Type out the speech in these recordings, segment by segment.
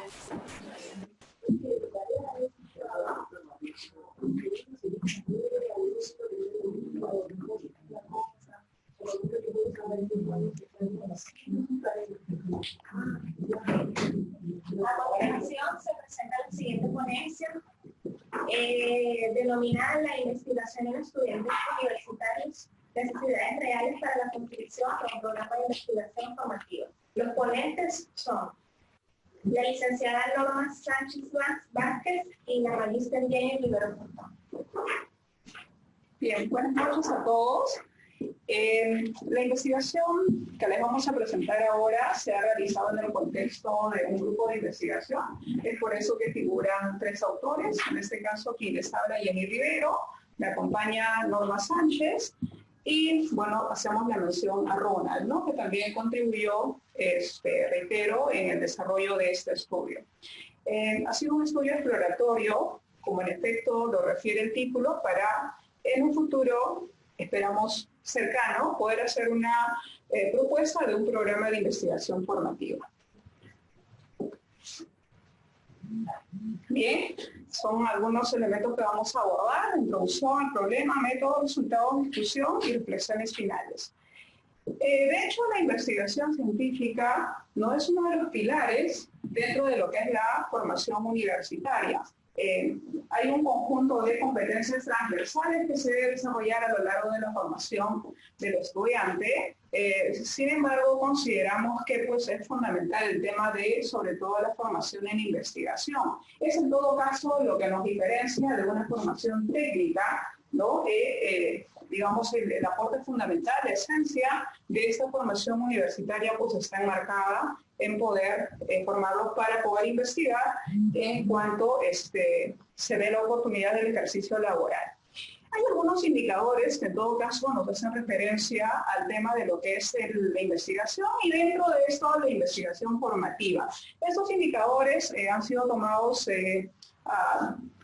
A continuación se presenta la siguiente ponencia, denominada La investigación en estudiantes universitarios, necesidades reales para la construcción de un programa de investigación formativa. Los ponentes son la licenciada Norma Sánchez Vázquez y la magíster Jenny Rivero. Bien, buenas noches a todos. La investigación que les vamos a presentar ahora se ha realizado en el contexto de un grupo de investigación. Es por eso que figuran 3 autores, en este caso quien les habla Jenny Rivero, me acompaña Norma Sánchez y, bueno, hacemos la mención a Ronald, ¿no?, que también contribuyó, reitero, en el desarrollo de este estudio. Ha sido un estudio exploratorio, como en efecto lo refiere el título, para en un futuro, esperamos cercano, poder hacer una propuesta de un programa de investigación formativa. Bien, son algunos elementos que vamos a abordar: introducción al problema, método, resultados, discusión y reflexiones finales. De hecho, la investigación científica no es uno de los pilares dentro de lo que es la formación universitaria. Hay un conjunto de competencias transversales que se debe desarrollar a lo largo de la formación del estudiante. Sin embargo, consideramos que pues, es fundamental el tema de, sobre todo, la formación en investigación. Es en todo caso lo que nos diferencia de una formación técnica, ¿no? Digamos, el aporte fundamental, la esencia de esta formación universitaria pues está enmarcada en poder formarlos para poder investigar en cuanto se dé la oportunidad del ejercicio laboral. Hay algunos indicadores que en todo caso nos hacen referencia al tema de lo que es la investigación y dentro de esto la investigación formativa. Estos indicadores han sido tomados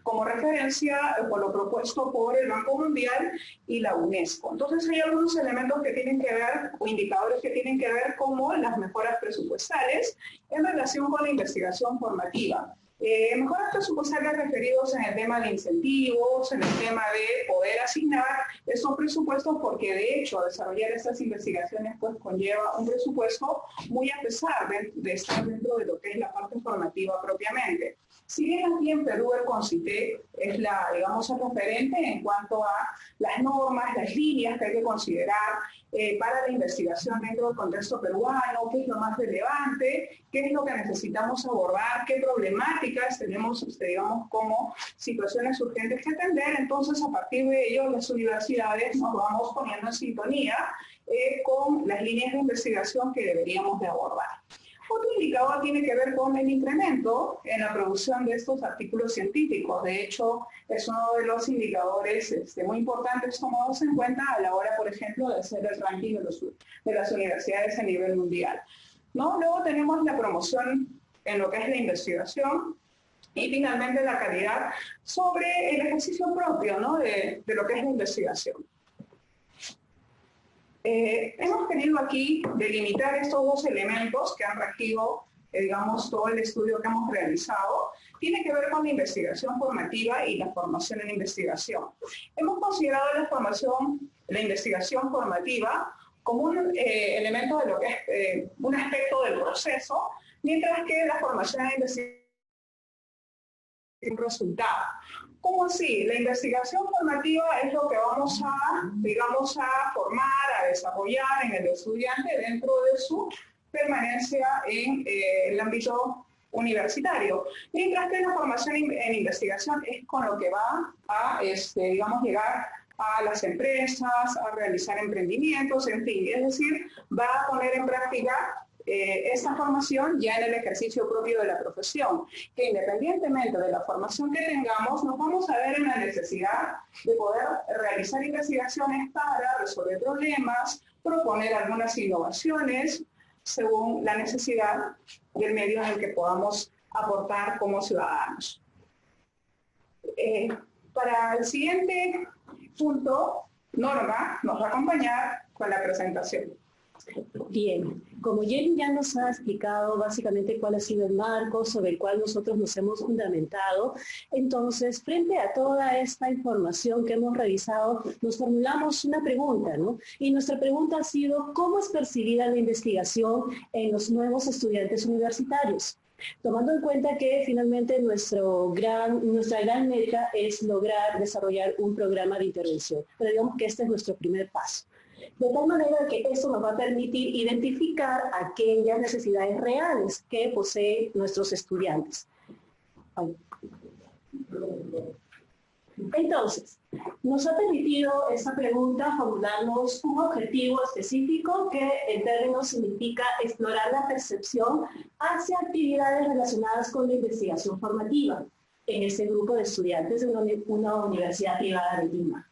como referencia por lo propuesto por el Banco Mundial y la UNESCO. Entonces hay algunos elementos que tienen que ver, o indicadores que tienen que ver como las mejoras presupuestales en relación con la investigación formativa. Mejoras presupuestarias referidos en el tema de incentivos, en el tema de poder asignar esos presupuestos, porque de hecho desarrollar estas investigaciones pues conlleva un presupuesto muy a pesar de estar dentro de lo que es la parte formativa propiamente. Si bien aquí en Perú el CONCITEC es la, digamos, el referente en cuanto a las normas, las líneas que hay que considerar para la investigación dentro del contexto peruano, qué es lo más relevante, qué es lo que necesitamos abordar, qué problemáticas tenemos, digamos, como situaciones urgentes que atender. Entonces, a partir de ello, las universidades nos vamos poniendo en sintonía con las líneas de investigación que deberíamos de abordar. Otro indicador tiene que ver con el incremento en la producción de estos artículos científicos. De hecho, es uno de los indicadores muy importantes tomados en cuenta a la hora, por ejemplo, de hacer el ranking de las universidades a nivel mundial, ¿no? Luego tenemos la promoción en lo que es la investigación y finalmente la calidad sobre el ejercicio propio, ¿no?, de lo que es la investigación. Hemos querido aquí delimitar estos 2 elementos que han regido, digamos, todo el estudio que hemos realizado. Tiene que ver con la investigación formativa y la formación en investigación. Hemos considerado la investigación formativa como un elemento de lo que es un aspecto del proceso, mientras que la formación en investigación es un resultado. ¿Cómo así? La investigación formativa es lo que vamos a, digamos, a formar, a desarrollar en el estudiante dentro de su permanencia en el ámbito universitario. Mientras que la formación en investigación es con lo que va a, digamos, llegar a las empresas, a realizar emprendimientos, en fin, es decir, va a poner en práctica esta formación ya en el ejercicio propio de la profesión, que independientemente de la formación que tengamos, nos vamos a ver en la necesidad de poder realizar investigaciones para resolver problemas, proponer algunas innovaciones según la necesidad del medio en el que podamos aportar como ciudadanos. Para el siguiente punto, Norma nos va a acompañar con la presentación. Bien, como Jenny ya nos ha explicado básicamente cuál ha sido el marco sobre el cual nosotros nos hemos fundamentado, entonces, frente a toda esta información que hemos revisado, nos formulamos una pregunta, ¿no? Y nuestra pregunta ha sido, ¿cómo es percibida la investigación en los nuevos estudiantes universitarios? Tomando en cuenta que finalmente nuestra gran meta es lograr desarrollar un programa de intervención, pero digamos que este es nuestro primer paso. De tal manera que esto nos va a permitir identificar aquellas necesidades reales que poseen nuestros estudiantes. Entonces, nos ha permitido esta pregunta formularnos un objetivo específico que en términos significa explorar la percepción hacia actividades relacionadas con la investigación formativa en este grupo de estudiantes de una universidad privada de Lima.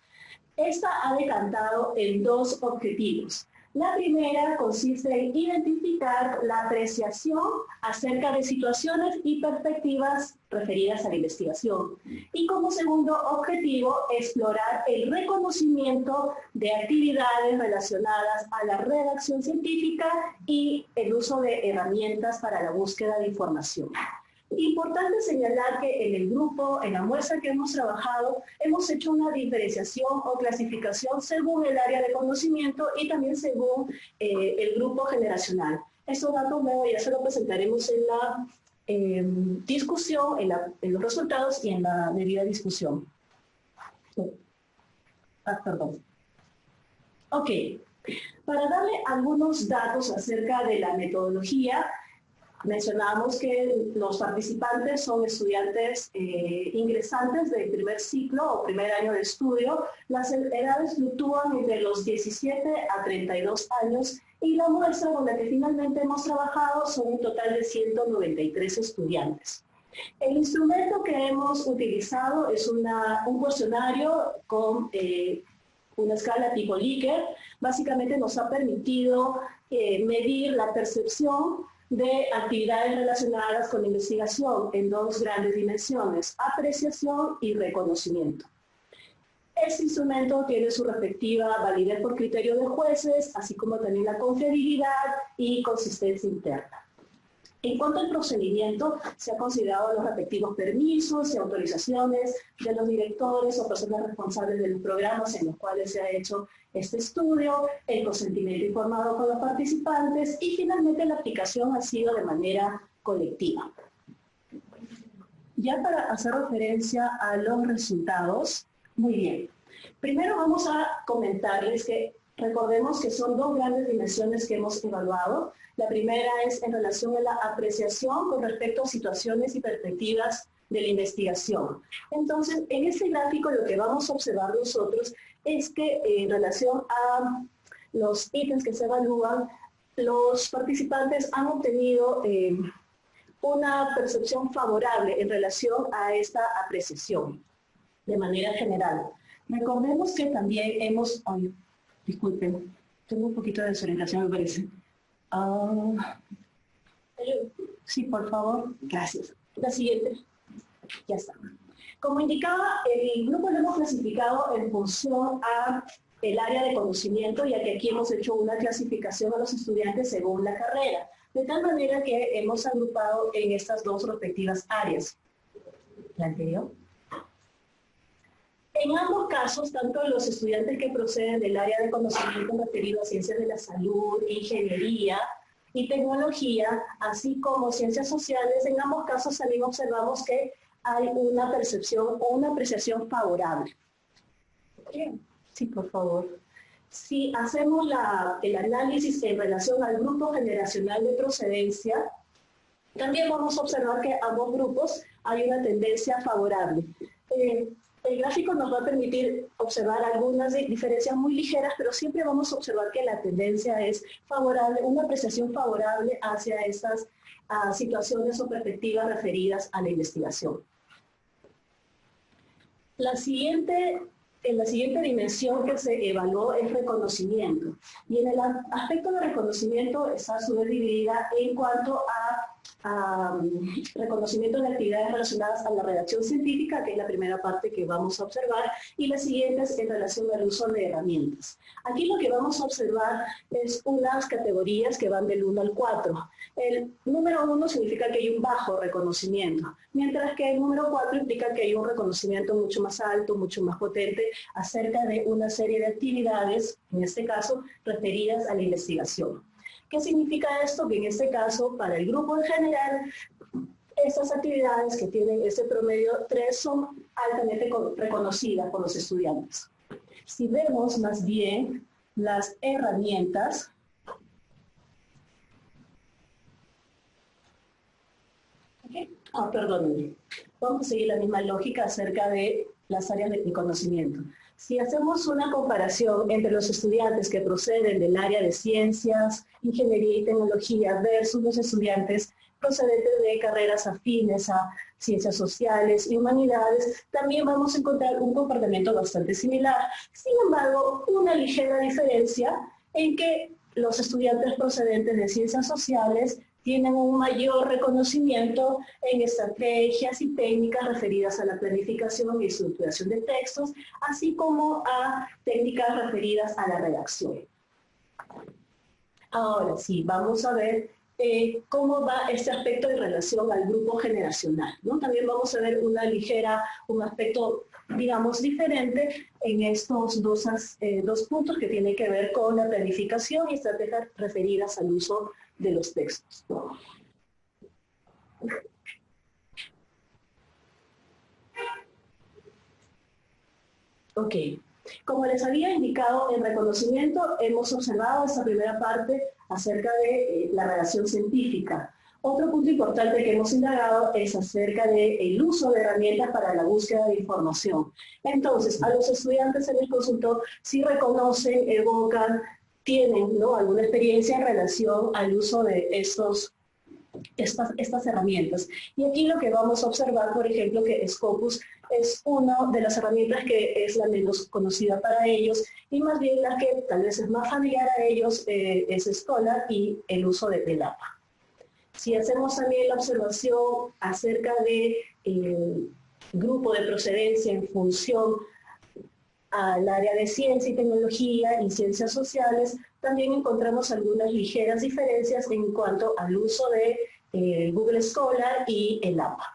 Esta ha decantado en dos objetivos. La primera consiste en identificar la apreciación acerca de situaciones y perspectivas referidas a la investigación. Y como segundo objetivo, explorar el reconocimiento de actividades relacionadas a la redacción científica y el uso de herramientas para la búsqueda de información. Importante señalar que en el grupo, en la muestra que hemos trabajado, hemos hecho una diferenciación o clasificación según el área de conocimiento y también según el grupo generacional. Estos datos luego ya se los presentaremos en la discusión, en los resultados y en la debida discusión. Perdón. Ok. Para darle algunos datos acerca de la metodología, mencionamos que los participantes son estudiantes ingresantes del primer ciclo o primer año de estudio. Las edades fluctúan entre los 17 a 32 años y la muestra con la que finalmente hemos trabajado son un total de 193 estudiantes. El instrumento que hemos utilizado es un cuestionario con una escala tipo Likert. Básicamente nos ha permitido medir la percepción de actividades relacionadas con la investigación en dos grandes dimensiones, apreciación y reconocimiento. Este instrumento tiene su respectiva validez por criterio de jueces, así como también la confiabilidad y consistencia interna. En cuanto al procedimiento, se han considerado los respectivos permisos y autorizaciones de los directores o personas responsables de los programas en los cuales se ha hecho este estudio, el consentimiento informado con los participantes y finalmente la aplicación ha sido de manera colectiva. Ya para hacer referencia a los resultados, muy bien. Primero vamos a comentarles que recordemos que son dos grandes dimensiones que hemos evaluado. La primera es en relación a la apreciación con respecto a situaciones y perspectivas de la investigación. Entonces, en este gráfico lo que vamos a observar nosotros es que en relación a los ítems que se evalúan, los participantes han obtenido una percepción favorable en relación a esta apreciación, de manera general. Recordemos que también hemos... disculpen, tengo un poquito de desorientación, me parece. Sí, por favor. Gracias. La siguiente. Ya está. Como indicaba, el grupo lo hemos clasificado en función a el área de conocimiento, ya que aquí hemos hecho una clasificación a los estudiantes según la carrera, de tal manera que hemos agrupado en estas dos respectivas áreas. La anterior. En ambos casos, tanto los estudiantes que proceden del área de conocimiento referido a ciencias de la salud, ingeniería y tecnología, así como ciencias sociales, en ambos casos también observamos que hay una percepción o una apreciación favorable. Bien. Sí, por favor. Si hacemos el análisis en relación al grupo generacional de procedencia, también vamos a observar que ambos grupos hay una tendencia favorable. El gráfico nos va a permitir observar algunas diferencias muy ligeras, pero siempre vamos a observar que la tendencia es favorable, una apreciación favorable hacia estas situaciones o perspectivas referidas a la investigación. En la siguiente dimensión que se evaluó es reconocimiento. Y en el aspecto de reconocimiento está a su vez dividida en cuanto a reconocimiento de actividades relacionadas a la redacción científica, que es la primera parte que vamos a observar, y las siguientes en relación al uso de herramientas. Aquí lo que vamos a observar es unas categorías que van del 1 al 4. El número 1 significa que hay un bajo reconocimiento, mientras que el número 4 implica que hay un reconocimiento mucho más alto, mucho más potente, acerca de una serie de actividades, en este caso, referidas a la investigación. ¿Qué significa esto? Que en este caso, para el grupo en general, estas actividades que tienen ese promedio 3 son altamente reconocidas por los estudiantes. Si vemos más bien las herramientas, perdón, vamos a seguir la misma lógica acerca de las áreas de conocimiento. Si hacemos una comparación entre los estudiantes que proceden del área de ciencias, ingeniería y tecnología versus los estudiantes procedentes de carreras afines a ciencias sociales y humanidades, también vamos a encontrar un comportamiento bastante similar. Sin embargo, una ligera diferencia en que los estudiantes procedentes de ciencias sociales tienen un mayor reconocimiento en estrategias y técnicas referidas a la planificación y estructuración de textos, así como a técnicas referidas a la redacción. Ahora sí, vamos a ver cómo va este aspecto en relación al grupo generacional, ¿no? También vamos a ver un aspecto, digamos, diferente en estos dos puntos que tienen que ver con la planificación y estrategias referidas al uso de los textos. Ok, como les había indicado en reconocimiento, hemos observado esta primera parte acerca de la redacción científica. Otro punto importante que hemos indagado es acerca del uso de herramientas para la búsqueda de información. Entonces, a los estudiantes se les consultó si reconocen, evocan, tienen, ¿no?, alguna experiencia en relación al uso de estas herramientas. Y aquí lo que vamos a observar, por ejemplo, que Scopus es una de las herramientas que es la menos conocida para ellos, y más bien la que tal vez es más familiar a ellos es Scholar y el uso del APA. Si hacemos también la observación acerca del grupo de procedencia en función al área de ciencia y tecnología y ciencias sociales, también encontramos algunas ligeras diferencias en cuanto al uso de Google Scholar y el APA.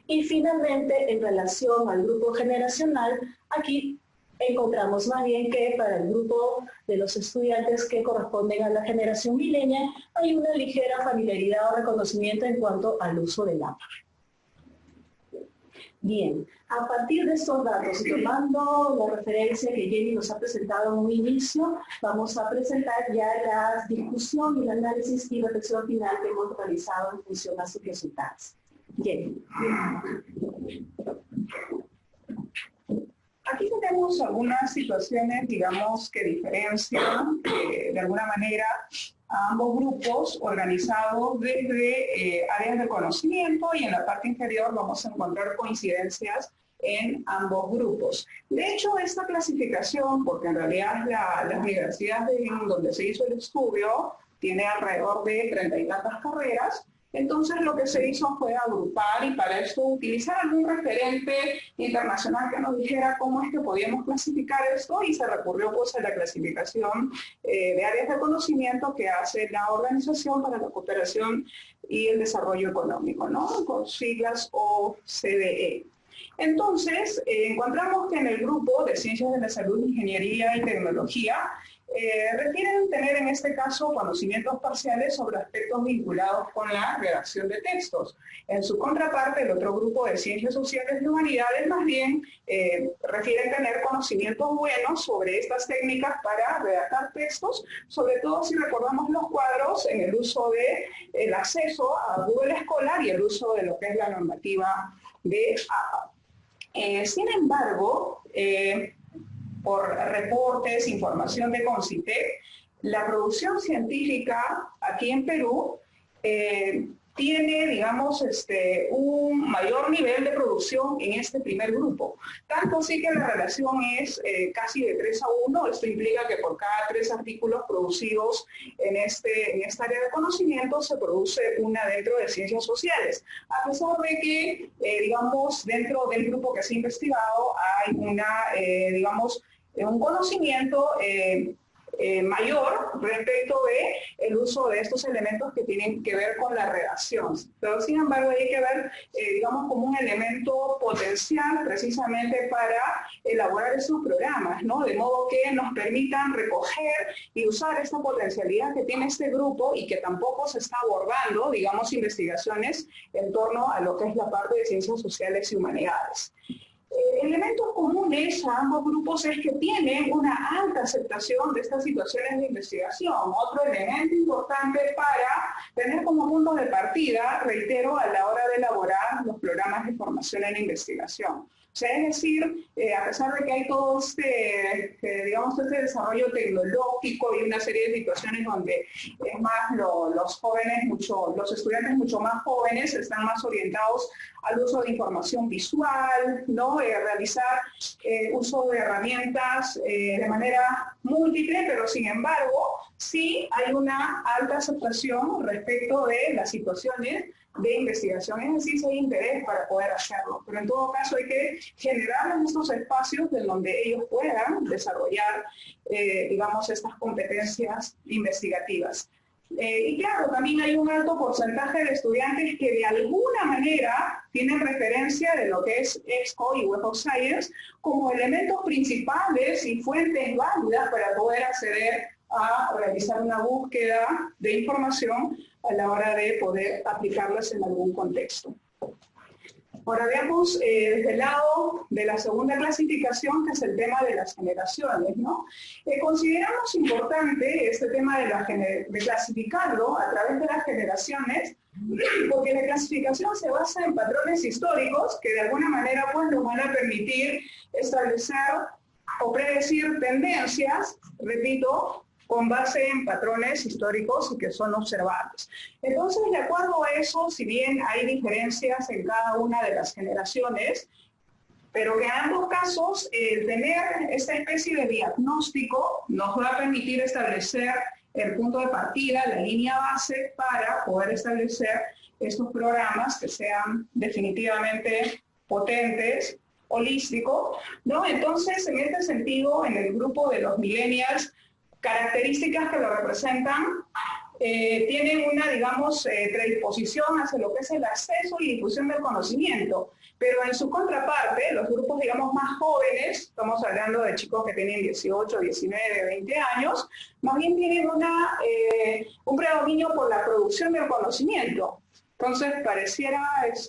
Y finalmente, en relación al grupo generacional, aquí encontramos más bien que para el grupo de los estudiantes que corresponden a la generación millennial hay una ligera familiaridad o reconocimiento en cuanto al uso del APA. Bien, a partir de estos datos, y tomando la referencia que Jenny nos ha presentado en un inicio, vamos a presentar ya la discusión y el análisis y reflexión final que hemos realizado en función a sus resultados. Jenny. Aquí tenemos algunas situaciones, digamos, que diferencian de alguna manera a ambos grupos organizados desde áreas de conocimiento, y en la parte inferior vamos a encontrar coincidencias en ambos grupos. De hecho, esta clasificación, porque en realidad la universidad en donde se hizo el estudio tiene alrededor de 30 y tantas carreras, entonces lo que se hizo fue agrupar y para esto utilizar algún referente internacional que nos dijera cómo es que podíamos clasificar esto, y se recurrió pues a la clasificación de áreas de conocimiento que hace la Organización para la Cooperación y el Desarrollo Económico, ¿no?, con siglas OCDE. Entonces, encontramos que en el grupo de Ciencias de la Salud, Ingeniería y Tecnología, requieren tener en este caso conocimientos parciales sobre aspectos vinculados con la redacción de textos. En su contraparte, el otro grupo de Ciencias Sociales y Humanidades más bien refieren tener conocimientos buenos sobre estas técnicas para redactar textos, sobre todo si recordamos los cuadros en el uso del acceso a Google Scholar y el uso de lo que es la normativa de APA. Sin embargo, por reportes, información de CONCITEC, la producción científica aquí en Perú tiene, digamos, un mayor nivel de producción en este primer grupo. Tanto así que la relación es casi de 3:1. Esto implica que por cada 3 artículos producidos en esta área de conocimiento se produce una dentro de ciencias sociales. A pesar de que, digamos, dentro del grupo que se ha investigado hay digamos, un conocimiento mayor respecto de el uso de estos elementos que tienen que ver con la redacción. Pero sin embargo hay que ver, digamos, como un elemento potencial precisamente para elaborar estos programas, ¿no? De modo que nos permitan recoger y usar esta potencialidad que tiene este grupo y que tampoco se está abordando, digamos, investigaciones en torno a lo que es la parte de ciencias sociales y humanidades. Elementos comunes a ambos grupos es que tienen una alta aceptación de estas situaciones de investigación. Otro elemento importante para tener como punto de partida, reitero, a la hora de elaborar los programas de formación en investigación. O sea, es decir, a pesar de que hay todo digamos, este desarrollo tecnológico y una serie de situaciones donde es más los jóvenes, los estudiantes mucho más jóvenes están más orientados al uso de información visual, ¿no? Realizar uso de herramientas de manera múltiple, pero sin embargo, sí hay una alta aceptación respecto de las situaciones de investigación, es decir, si hay interés para poder hacerlo, pero en todo caso hay que generar estos espacios en donde ellos puedan desarrollar, digamos, estas competencias investigativas. Y claro, también hay un alto porcentaje de estudiantes que de alguna manera tienen referencia de lo que es EBSCO y Web of Science como elementos principales y fuentes válidas para poder acceder a realizar una búsqueda de información a la hora de poder aplicarlas en algún contexto. Ahora veamos desde el lado de la segunda clasificación, que es el tema de las generaciones, ¿no? Consideramos importante este tema de clasificarlo a través de las generaciones, porque la clasificación se basa en patrones históricos que de alguna manera pues, nos van a permitir establecer o predecir tendencias, repito, con base en patrones históricos y que son observables. Entonces, de acuerdo a eso, si bien hay diferencias en cada una de las generaciones, pero que en ambos casos tener esta especie de diagnóstico nos va a permitir establecer el punto de partida, la línea base para poder establecer estos programas que sean definitivamente potentes, holísticos, ¿no? Entonces, en este sentido, en el grupo de los millennials, características que lo representan, tienen una, digamos, predisposición hacia lo que es el acceso y difusión del conocimiento, pero en su contraparte, los grupos, digamos, más jóvenes, estamos hablando de chicos que tienen 18, 19, 20 años, más bien tienen un predominio por la producción del conocimiento. Entonces, pareciera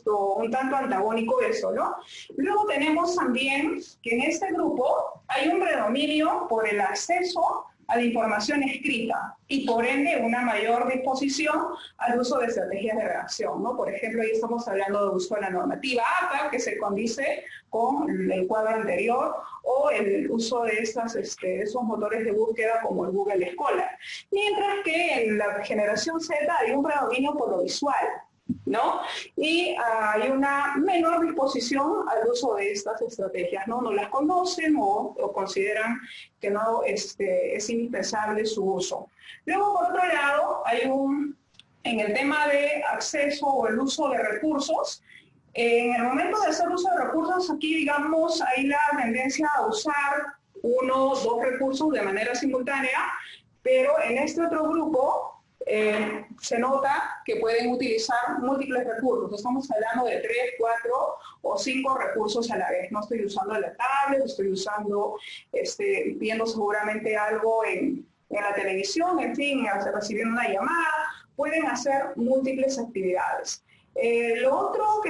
un tanto antagónico eso, ¿no? Luego tenemos también que en este grupo hay un predominio por el acceso a la información escrita y por ende una mayor disposición al uso de estrategias de redacción, ¿no? Por ejemplo, ahí estamos hablando de uso de la normativa APA, que se condice con el cuadro anterior, o el uso de esos motores de búsqueda como el Google Scholar. Mientras que en la generación Z hay un predominio por lo visual, ¿no? Y hay una menor disposición al uso de estas estrategias, ¿no? No las conocen o consideran que no es indispensable su uso. Luego, por otro lado, hay en el tema de acceso o el uso de recursos, en el momento de hacer uso de recursos, aquí, digamos, hay la tendencia a usar 1 o 2 recursos de manera simultánea, pero en este otro grupo, se nota que pueden utilizar múltiples recursos. Estamos hablando de 3, 4 o 5 recursos a la vez. No estoy usando la tablet, estoy usando, viendo seguramente algo en la televisión, en fin, recibiendo una llamada. Pueden hacer múltiples actividades. El otro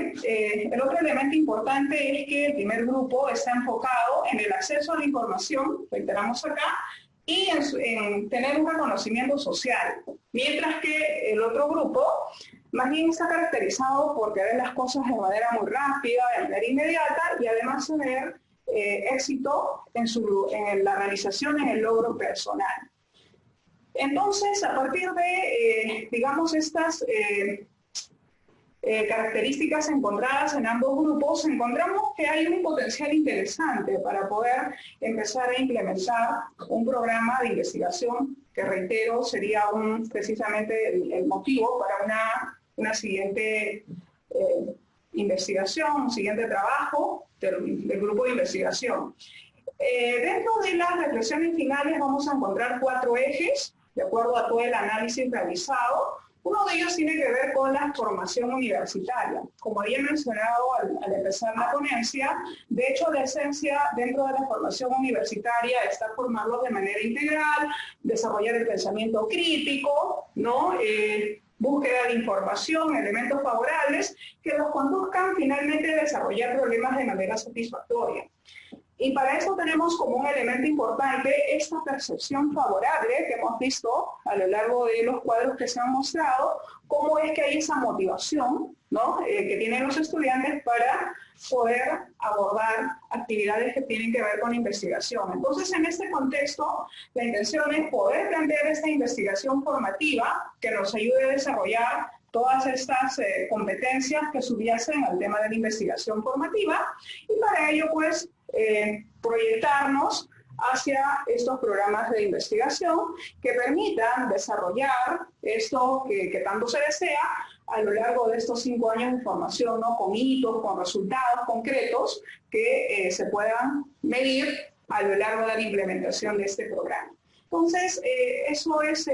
elemento importante es que el primer grupo está enfocado en el acceso a la información, reiteramos acá, y en tener un reconocimiento social, mientras que el otro grupo más bien está caracterizado por querer las cosas de manera muy rápida, de manera inmediata, y además tener éxito en la realización, en el logro personal. Entonces, a partir de, digamos, estas características encontradas en ambos grupos, encontramos que hay un potencial interesante para poder empezar a implementar un programa de investigación que, reitero, sería precisamente el motivo para una siguiente investigación, un siguiente trabajo del grupo de investigación. Dentro de las reflexiones finales vamos a encontrar 4 ejes, de acuerdo a todo el análisis realizado. Uno de ellos tiene que ver con la formación universitaria. Como había mencionado al empezar la ponencia, de hecho la esencia dentro de la formación universitaria está formarlos de manera integral, desarrollar el pensamiento crítico, ¿no? Búsqueda de información, elementos favorables que los conduzcan finalmente a desarrollar problemas de manera satisfactoria. Y para esto tenemos como un elemento importante esta percepción favorable que hemos visto a lo largo de los cuadros que se han mostrado, cómo es que hay esa motivación, ¿no? Que tienen los estudiantes para poder abordar actividades que tienen que ver con investigación. Entonces, en este contexto, la intención es poder plantear esta investigación formativa que nos ayude a desarrollar todas estas competencias que subyacen al tema de la investigación formativa, y para ello, pues, proyectarnos hacia estos programas de investigación que permitan desarrollar esto que tanto se desea a lo largo de estos 5 años de formación, ¿no? Con hitos, con resultados concretos que se puedan medir a lo largo de la implementación de este programa. Entonces, eso es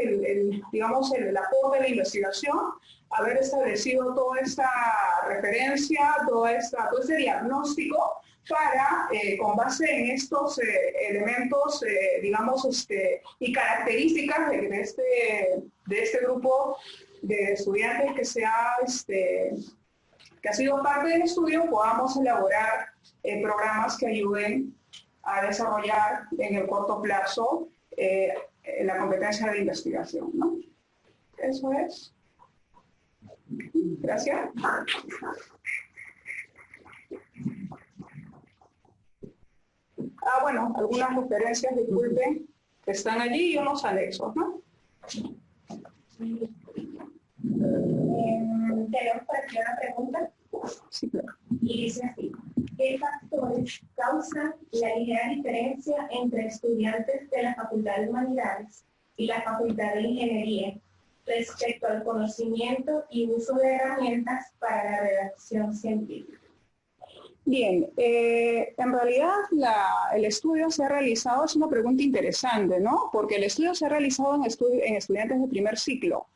digamos, el aporte de la investigación, haber establecido toda esta referencia, todo este diagnóstico para, con base en estos elementos, digamos, y características de este grupo de estudiantes que ha sido parte del estudio, podamos elaborar programas que ayuden a desarrollar en el corto plazo la competencia de investigación, ¿no? Eso es. Gracias. Bueno, algunas referencias, disculpen, que están allí y unos anexos, ¿no? Tenemos por aquí una pregunta. Sí, claro. Y dice así: ¿qué factores causan la ligera diferencia entre estudiantes de la Facultad de Humanidades y la Facultad de Ingeniería respecto al conocimiento y uso de herramientas para la redacción científica? Bien, en realidad el estudio se ha realizado, es una pregunta interesante, ¿no? Porque el estudio se ha realizado en estudiantes de primer ciclo,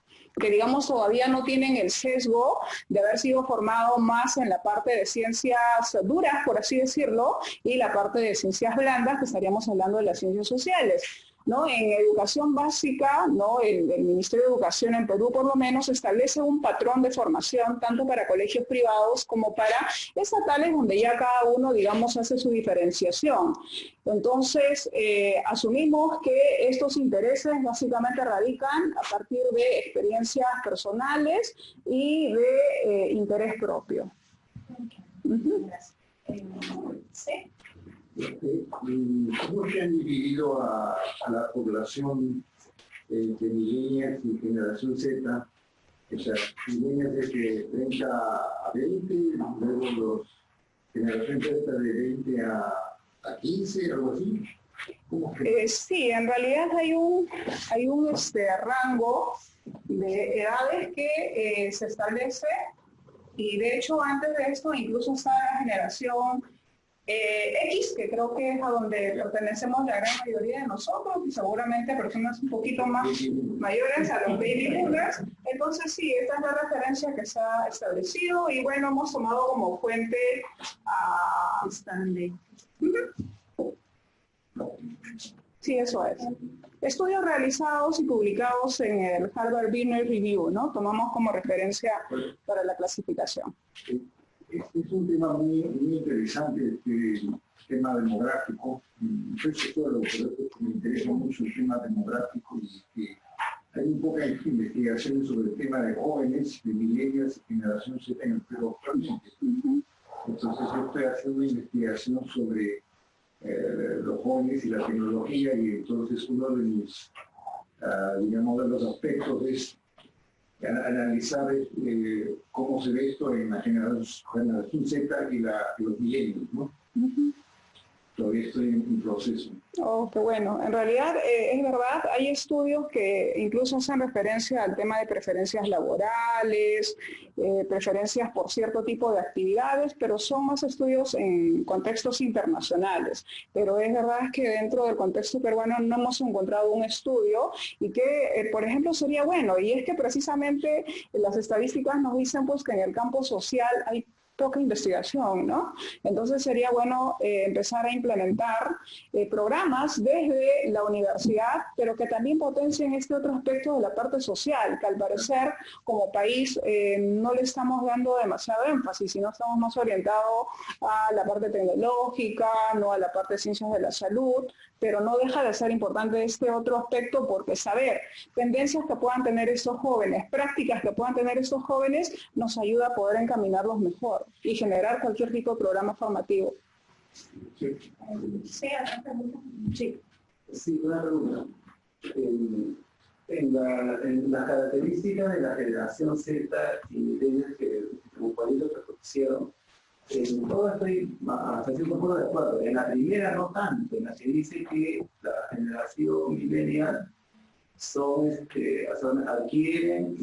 que digamos todavía no tienen el sesgo de haber sido formado más en la parte de ciencias duras, por así decirlo, y la parte de ciencias blandas, que estaríamos hablando de las ciencias sociales, ¿no? En educación básica, ¿no? El Ministerio de Educación en Perú, por lo menos, establece un patrón de formación tanto para colegios privados como para estatales, donde ya cada uno, digamos, hace su diferenciación. Entonces, asumimos que estos intereses básicamente radican a partir de experiencias personales y de interés propio. Gracias. ¿Sí? ¿Cómo se han dividido a la población entre millennials y generación Z? O sea, millennials de 30 a 20, luego los generación Z de 20 a 15, algo así. Sí, en realidad hay un rango de edades que se establece, y de hecho antes de esto incluso está la generación X, que creo que es a donde pertenecemos la gran mayoría de nosotros, y seguramente personas un poquito más mayores a los baby boomers. Entonces sí, esta es la referencia que se ha establecido, y bueno, hemos tomado como fuente a Stanley. Sí, eso es. Estudios realizados y publicados en el Harvard Business Review, ¿no? Tomamos como referencia para la clasificación. Es un tema muy interesante, el tema demográfico. Soy sociólogo, por eso me interesa mucho el tema demográfico, y que hay un poca investigación sobre el tema de jóvenes, de millennials y generación Z en el Perú actualmente. Entonces yo estoy haciendo una investigación sobre los jóvenes y la tecnología, y entonces uno de mis, digamos, de los aspectos es analizar cómo se ve esto en la generación Z y los millennials, ¿no? Todavía estoy en proceso. Oh, qué bueno. En realidad, es verdad, hay estudios que incluso hacen referencia al tema de preferencias laborales, preferencias por cierto tipo de actividades, pero son más estudios en contextos internacionales. Pero es verdad que dentro del contexto peruano no hemos encontrado un estudio y que, por ejemplo, sería bueno. Y es que precisamente las estadísticas nos dicen pues, que en el campo social hay poca investigación, ¿no? Entonces sería bueno empezar a implementar programas desde la universidad, pero que también potencien este otro aspecto de la parte social, que al parecer como país no le estamos dando demasiado énfasis, sino estamos más orientados a la parte tecnológica, no a la parte de ciencias de la salud, pero no deja de ser importante este otro aspecto porque saber tendencias que puedan tener estos jóvenes, prácticas que puedan tener estos jóvenes, nos ayuda a poder encaminarlos mejor y generar cualquier tipo de programa formativo. Sí. Sí, una pregunta. En las características de la generación Z y millennials que como compañeros propusieron, en todo estoy hasta cierto punto de acuerdo. En la primera no tanto, en la que dice que la generación millennial adquieren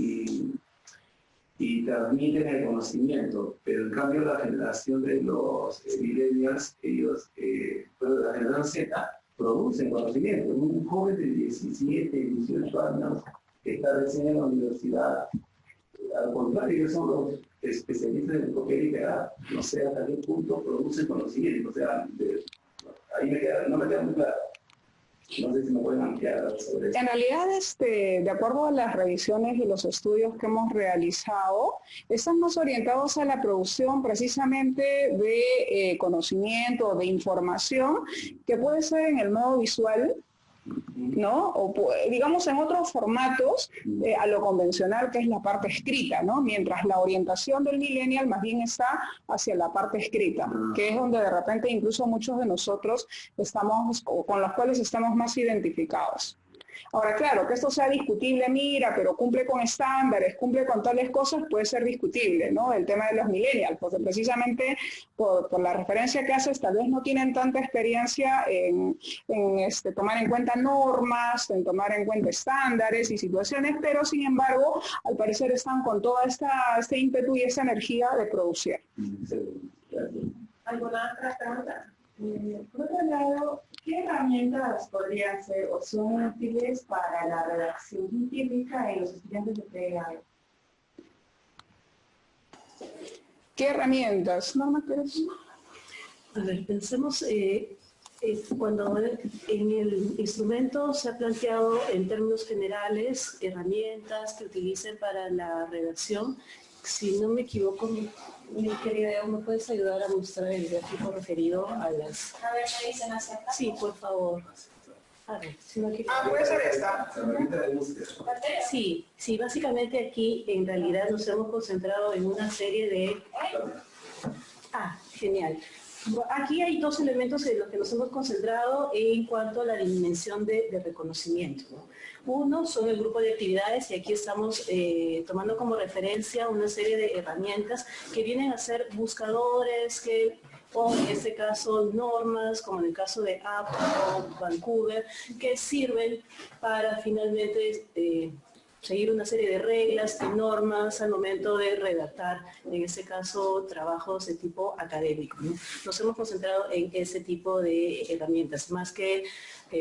y transmiten el conocimiento, pero en cambio la generación de los millennials, la generación Z, producen conocimiento. Un joven de 17, 18 años que está recién en la universidad, al contrario, son los especialistas en papel y pegar, no sé hasta qué punto producen conocimiento, o sea, ahí no me queda muy claro. No sé si me pueden ampliar sobre eso. En realidad, de acuerdo a las revisiones y los estudios que hemos realizado, están más orientados a la producción precisamente de conocimiento, de información, que puede ser en el modo visual, ¿no? O digamos en otros formatos a lo convencional que es la parte escrita, ¿no? Mientras la orientación del millennial más bien está hacia la parte escrita, que es donde de repente incluso muchos de nosotros estamos, con los cuales estamos más identificados. Ahora, claro, que esto sea discutible, mira, pero cumple con estándares, cumple con tales cosas, puede ser discutible, ¿no? El tema de los millennials, porque precisamente por la referencia que haces, tal vez no tienen tanta experiencia en tomar en cuenta normas, en tomar en cuenta estándares y situaciones, pero sin embargo, al parecer están con toda este ímpetu y esta energía de producir. ¿Alguna otra pregunta? Por otro lado, ¿qué herramientas podrían ser o son útiles para la redacción científica en los estudiantes de pregrado? ¿Qué herramientas? Norma, A ver, pensemos cuando en el instrumento se ha planteado en términos generales herramientas que utilicen para la redacción. Si no me equivoco, mi querida Eva, ¿me puedes ayudar a mostrar el gráfico referido a las... A ver, ¿me dicen hacia acá? Sí, por favor. A ver, si no quiero... puede ser esta. Sí, básicamente aquí en realidad nos hemos concentrado en una serie de... Genial. Aquí hay dos elementos en los que nos hemos concentrado en cuanto a la dimensión de reconocimiento, ¿no? Uno son el grupo de actividades y aquí estamos tomando como referencia una serie de herramientas que vienen a ser buscadores o en este caso normas, como en el caso de App o Vancouver, que sirven para finalmente seguir una serie de reglas y normas al momento de redactar, en este caso, trabajos de tipo académico, ¿no? Nos hemos concentrado en ese tipo de herramientas, más que,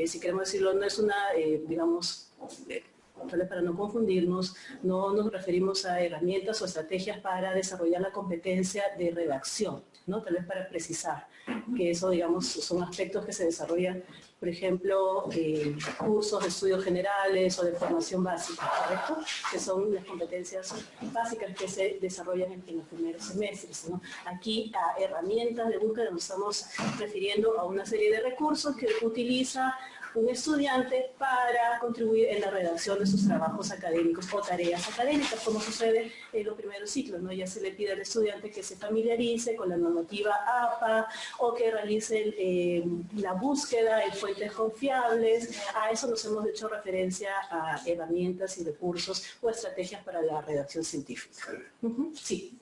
si queremos decirlo, no es una, digamos, para no confundirnos, no nos referimos a herramientas o estrategias para desarrollar la competencia de redacción, ¿no? Tal vez para precisar que eso, digamos, son aspectos que se desarrollan, por ejemplo, cursos de estudios generales o de formación básica, ¿correcto? Que son las competencias básicas que se desarrollan en los primeros semestres, ¿no? Aquí, a herramientas de búsqueda nos estamos refiriendo a una serie de recursos que utiliza un estudiante para contribuir en la redacción de sus trabajos académicos o tareas académicas, como sucede en los primeros ciclos, ¿no? Ya se le pide al estudiante que se familiarice con la normativa APA o que realice la búsqueda en fuentes confiables. A eso nos hemos hecho referencia a herramientas y recursos o estrategias para la redacción científica. Sí.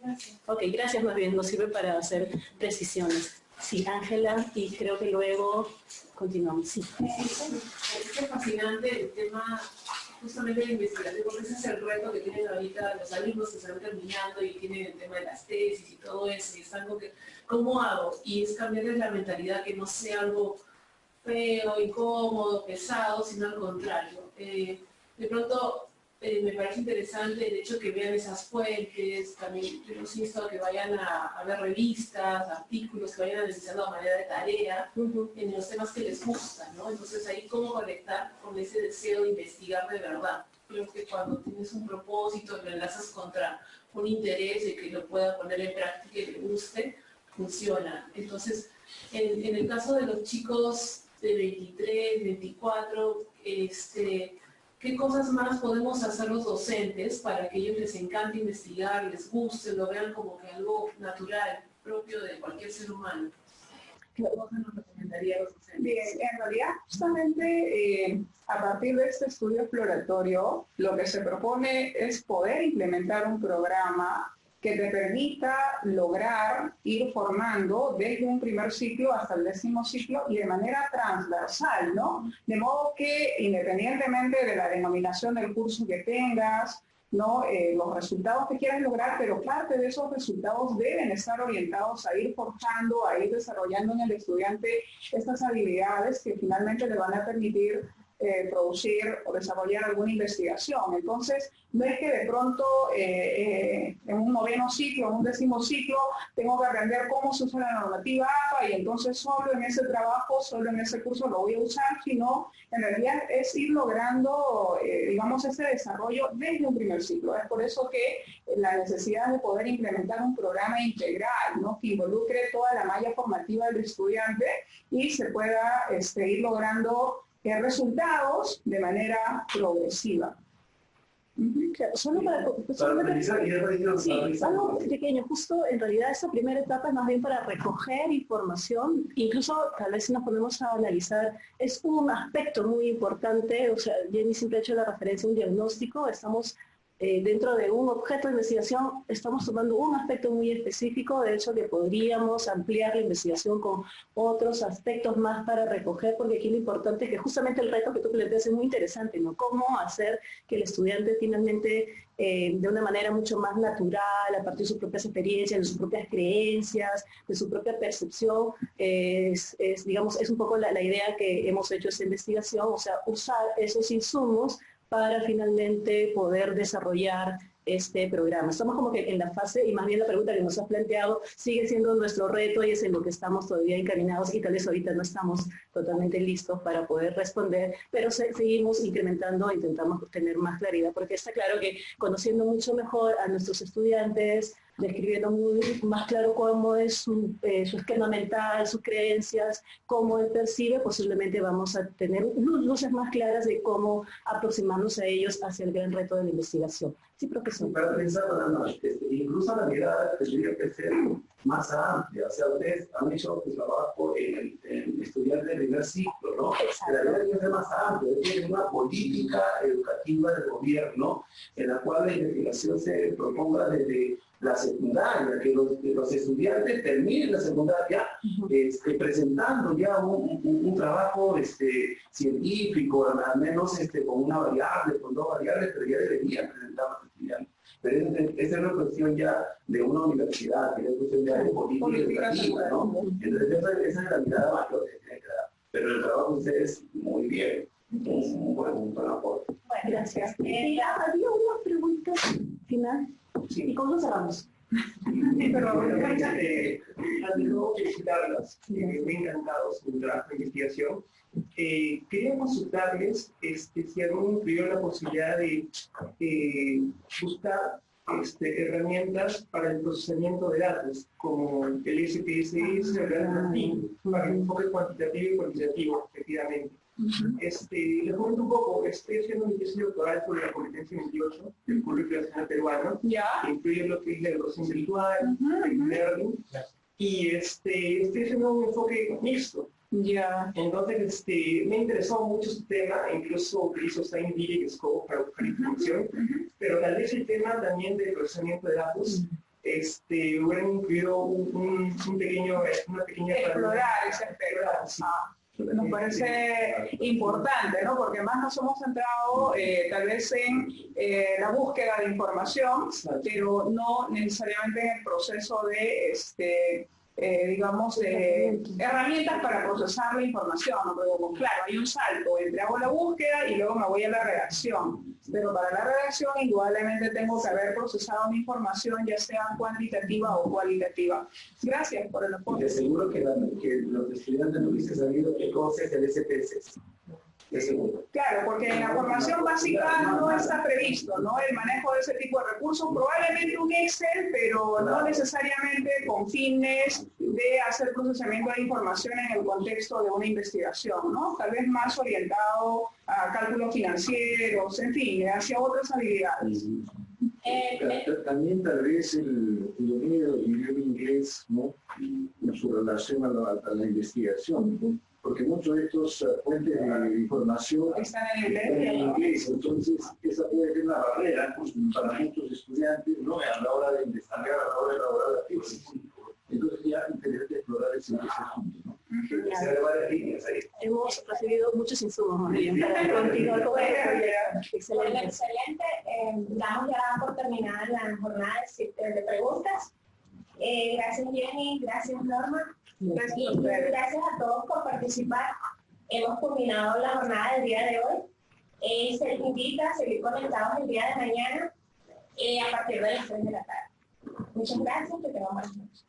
Ok, gracias, más bien, nos sirve para hacer precisiones. Sí, Ángela, y creo que luego continuamos. Sí. Es fascinante el tema justamente de investigación, porque ese es el reto que tienen ahorita los alumnos que están terminando y tienen el tema de las tesis y todo eso, y están como que, ¿cómo hago? Y es cambiarles la mentalidad, que no sea algo feo, incómodo, pesado, sino al contrario. De pronto, me parece interesante el hecho que vean esas fuentes. También yo los insto a que vayan a ver revistas, artículos, que vayan analizando a manera de tarea en los temas que les gustan, ¿no? Entonces ahí cómo conectar con ese deseo de investigar de verdad. Creo que cuando tienes un propósito, lo enlazas contra un interés de que lo pueda poner en práctica y le guste, funciona. Entonces, en el caso de los chicos de 23, 24, ¿qué cosas más podemos hacer los docentes para que ellos les encante investigar, les guste, lo vean como que algo natural, propio de cualquier ser humano? ¿Qué cosas nos recomendaría a los docentes? Bien, en realidad, justamente a partir de este estudio exploratorio, lo que se propone es poder implementar un programa que te permita lograr ir formando desde un primer ciclo hasta el 10º ciclo y de manera transversal, ¿no? De modo que independientemente de la denominación del curso que tengas, ¿no? Los resultados que quieras lograr, pero parte de esos resultados deben estar orientados a ir forjando, a ir desarrollando en el estudiante estas habilidades que finalmente le van a permitir producir o desarrollar alguna investigación. Entonces, no es que de pronto en un 9º ciclo, en un 10º ciclo, tengo que aprender cómo se usa la normativa APA y entonces solo en ese trabajo, solo en ese curso lo voy a usar, sino en realidad es ir logrando, digamos, ese desarrollo desde un primer ciclo. Es por eso que la necesidad de poder implementar un programa integral, ¿no? Que involucre toda la malla formativa del estudiante y se pueda ir logrando resultados de manera progresiva. Solo para algo pequeño, justo en realidad esta primera etapa es más bien para recoger información, incluso tal vez si nos ponemos a analizar, es un aspecto muy importante, o sea, Jenny siempre ha hecho la referencia a un diagnóstico, estamos dentro de un objeto de investigación, estamos tomando un aspecto muy específico, de hecho que podríamos ampliar la investigación con otros aspectos más para recoger, porque aquí lo importante es que justamente el reto que tú planteas es muy interesante, ¿no? Cómo hacer que el estudiante finalmente, de una manera mucho más natural, a partir de sus propias experiencias, de sus propias creencias, de su propia percepción, digamos, es un poco la idea que hemos hecho esta investigación, o sea, usar esos insumos para finalmente poder desarrollar este programa. Estamos como que en la fase, y más bien la pregunta que nos has planteado sigue siendo nuestro reto y es en lo que estamos todavía encaminados y tal vez ahorita no estamos totalmente listos para poder responder, pero seguimos incrementando, intentamos tener más claridad, porque está claro que conociendo mucho mejor a nuestros estudiantes, describiendo más claro cómo es su esquema mental, sus creencias, cómo él percibe, posiblemente vamos a tener luces más claras de cómo aproximarnos a ellos hacia el gran reto de la investigación. Sí, profesor. Para pensar, incluso la mirada tendría que ser más amplia. O sea, ustedes han hecho su trabajo en estudiantes del primer ciclo, ¿no? La mirada tiene que ser más amplia, tiene una política educativa del gobierno en la cual la investigación se proponga desde la secundaria, que los estudiantes terminen la secundaria presentando ya un trabajo científico, al menos con una variable, con 2 variables, pero ya deberían presentar los estudiantes. Pero esa es una cuestión ya de una universidad, que es cuestión ya de política educativa, ¿no? Entonces esa es la mirada mayor que tiene que dar. Pero el trabajo de ustedes, muy bien, un buen aporte. Bueno, gracias. Había una pregunta final. Sí. ¿Y cómo lo cerramos? Pero quiero felicitarlas, muy encantados con el trabajo de investigación. Quería consultarles si han incluido la posibilidad de buscar herramientas para el procesamiento de datos, como el SPSS, el para el enfoque cuantitativo y cualitativo, efectivamente. Les comento un poco, estoy haciendo mi tesis doctoral sobre la competencia 28 del currículo nacional peruano, que incluye lo que es la educación virtual, el learning, y estoy haciendo un enfoque mixto. Entonces, me ha interesado mucho este tema, incluso utilizo Science y Scope para buscar información, pero tal vez el tema también del procesamiento de datos, hubieran incluido una pequeña explorar ese aspecto. Nos parece importante, ¿no? Porque más nos hemos centrado tal vez en la búsqueda de información, pero no necesariamente en el proceso de digamos, herramientas para procesar la información, ¿no? Pero, claro, hay un salto entre hago la búsqueda y luego me voy a la redacción. Pero para la redacción indudablemente tengo que haber procesado mi información, ya sea cuantitativa o cualitativa. Gracias por el aporte. Te aseguro que los estudiantes no hubiesen sabido qué cosa es el SPSS. Claro, porque en la formación básica no está previsto, ¿no? El manejo de ese tipo de recursos, probablemente un Excel, pero no necesariamente con fines de hacer procesamiento de información en el contexto de una investigación, ¿no? Tal vez más orientado a cálculos financieros, en fin, hacia otras habilidades. También tal vez el dominio del idioma inglés, ¿no? En su relación a la investigación, porque muchos de estos fuentes de información están en inglés, entonces esa puede ser una barrera para muchos estudiantes, ¿no? A la hora de investigar, a la hora de elaborar artículos. Entonces ya es interesante explorar ese punto, ¿no? Hemos recibido muchos insumos, María, para continuar con esto. Excelente. Excelente. Damos ya por terminada la jornada de preguntas. Gracias Jenny, gracias Norma. Gracias a todos por participar. Hemos culminado la jornada del día de hoy. Se les invita a seguir conectados el día de mañana a partir de las 3 de la tarde. Muchas gracias, que tengamos buenas noches.